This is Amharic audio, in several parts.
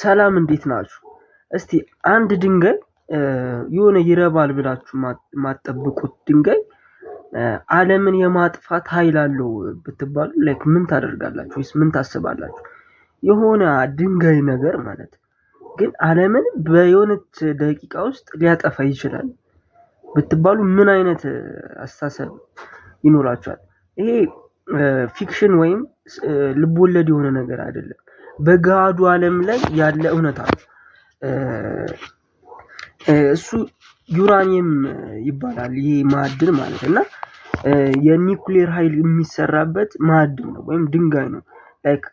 ሰላም እንዴት ናችሁ? እስቲ አንድ ድንጋይ የሆነ ይረባል ብላችሁ ማጠብቁት ድንጋይ ዓለምን የማጥፋት ኃይል አለው ብትባሉ ላይክ ምን ታደርጋላችሁ ወይስ ምን ታስባላችሁ? የሆነ ድንጋይ ነገር ማለት ግን ዓለምን በየሆነች ደቂቃ ውስጥ ሊያጠፋ ይችላል ብትባሉ ምን አይነት አስተሳሰብ ይኖራችኋል? ይሄ ፊክሽን ወይም ልቦለድ የሆነ ነገር አይደለም። በገሃዱ ዓለም ላይ ያለ እውነታ ነው። እሱ ዩራኒየም ይባላል ይሄ ማዕድን ማለት እና የኒውክሌር ኃይል የሚሰራበት ማዕድን ነው ወይም ድንጋይ ነው። ላይክ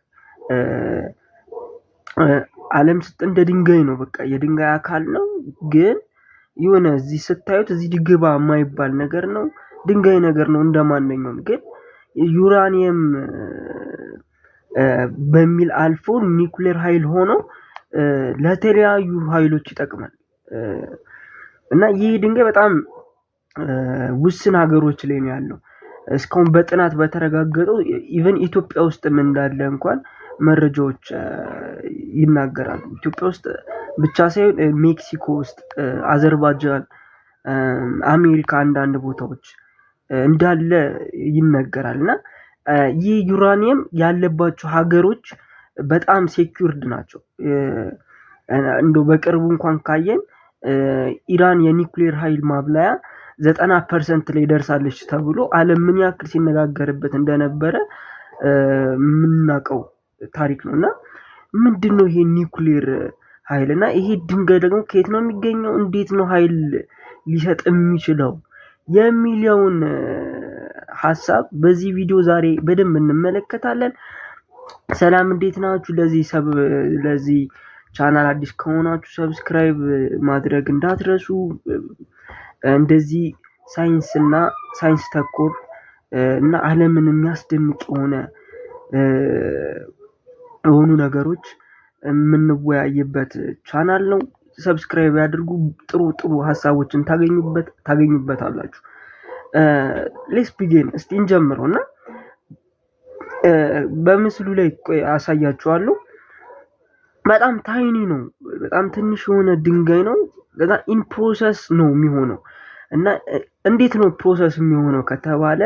ዓለም ስጥ እንደ ድንጋይ ነው፣ በቃ የድንጋይ አካል ነው። ግን የሆነ እዚህ ስታዩት እዚህ ድግባ የማይባል ነገር ነው፣ ድንጋይ ነገር ነው እንደማንኛውም። ግን ዩራኒየም በሚል አልፎ ኒውክሌር ኃይል ሆኖ ለተለያዩ ኃይሎች ይጠቅማል። እና ይህ ድንጋይ በጣም ውስን ሀገሮች ላይ ነው ያለው። እስካሁን በጥናት በተረጋገጠው ኢቨን ኢትዮጵያ ውስጥም እንዳለ እንኳን መረጃዎች ይናገራሉ። ኢትዮጵያ ውስጥ ብቻ ሳይሆን ሜክሲኮ ውስጥ፣ አዘርባይጃን፣ አሜሪካ አንዳንድ ቦታዎች እንዳለ ይነገራል። እና ይህ ዩራኒየም ያለባቸው ሀገሮች በጣም ሴኩርድ ናቸው። እንደው በቅርቡ እንኳን ካየን ኢራን የኒውክሌር ኃይል ማብላያ 90% ላይ ደርሳለች ተብሎ ዓለም ምን ያክል ሲነጋገርበት እንደነበረ የምናውቀው ታሪክ ነው። እና ምንድነው ይሄ ኒውክሌር ኃይል? እና ይሄ ድንጋይ ደግሞ ከየት ነው የሚገኘው? እንዴት ነው ኃይል ሊሰጥ የሚችለው የሚለውን ሐሳብ በዚህ ቪዲዮ ዛሬ በደንብ እንመለከታለን። ሰላም እንዴት ናችሁ? ለዚህ ቻናል አዲስ ከሆናችሁ ሰብስክራይብ ማድረግ እንዳትረሱ። እንደዚህ ሳይንስ ተኮር እና ዓለምን የሚያስደንቅ የሆኑ ነገሮች የምንወያይበት ቻናል ነው። ሰብስክራይብ ያድርጉ። ጥሩ ሐሳቦችን ታገኙበታላችሁ። ሌትስ ቢጊን። እስቲ እንጀምረው እና በምስሉ ላይ አሳያችኋለሁ። በጣም ታይኒ ነው፣ በጣም ትንሽ የሆነ ድንጋይ ነው። በጣም ኢን ፕሮሰስ ነው የሚሆነው። እና እንዴት ነው ፕሮሰስ የሚሆነው ከተባለ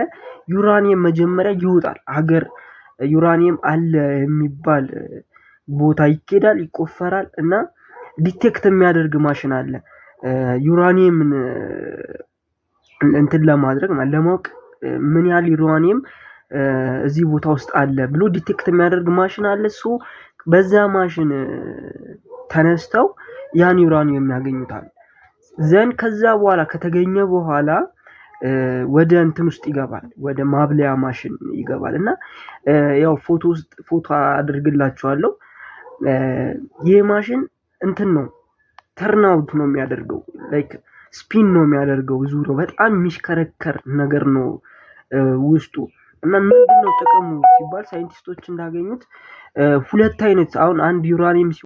ዩራኒየም መጀመሪያ ይወጣል። ሀገር ዩራኒየም አለ የሚባል ቦታ ይኬዳል፣ ይቆፈራል እና ዲቴክት የሚያደርግ ማሽን አለ። ዩራኒየምን እንትን ለማድረግ ለማወቅ ምን ያህል ዩራኒየም እዚህ ቦታ ውስጥ አለ ብሎ ዲቴክት የሚያደርግ ማሽን አለ። በዛ ማሽን ተነስተው ያን ዩራኒየም ያገኙታል። ከዛ በኋላ ከተገኘ በኋላ ወደ እንትን ውስጥ ይገባል፣ ወደ ማብለያ ማሽን ይገባል። እና ያው ፎቶ አድርግላችኋለሁ። ይሄ ማሽን እንትን ነው፣ ተርን አውት ነው የሚያደርገው፣ ላይክ ስፒን ነው የሚያደርገው፣ ዙሮ በጣም የሚሽከረከር ነገር ነው ውስጡ። እና ምንድነው ጥቅሙ ሲባል ሳይንቲስቶች እንዳገኙት ሁለት አይነት፣ አሁን አንድ ዩራኒየም